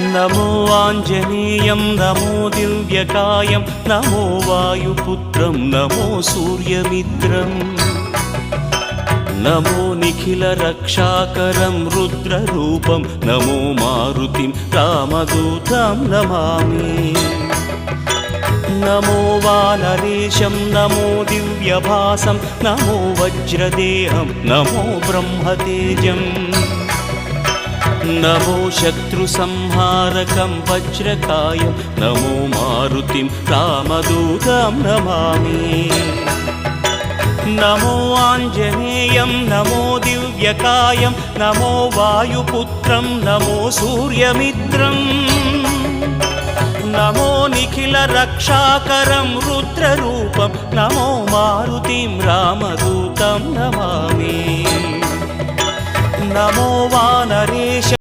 नमो आञ्जनेयं नमो दिव्यकायं नमो वायुपुत्रं नमो सूर्यमित्रम् नमो निखिलरक्षाकरं रुद्ररूपं नमो मारुतिं रामदूतं Namami नमो वानरेशं नमो दिव्यभासं नमो वज्रदेहं नमो ब्रह्मतेजम् नमो शत्रुसंहारकं वज्रकायं नमो मारुतिं रामदूतं Namami नमो आञ्जनेयं नमो दिव्यकायं नमो वायुपुत्रं नमो सूर्यमित्रम् नमो निखिलरक्षाकरं रुद्ररूपं नमो मारुतिं रामदूतं Namami नमो वानरेश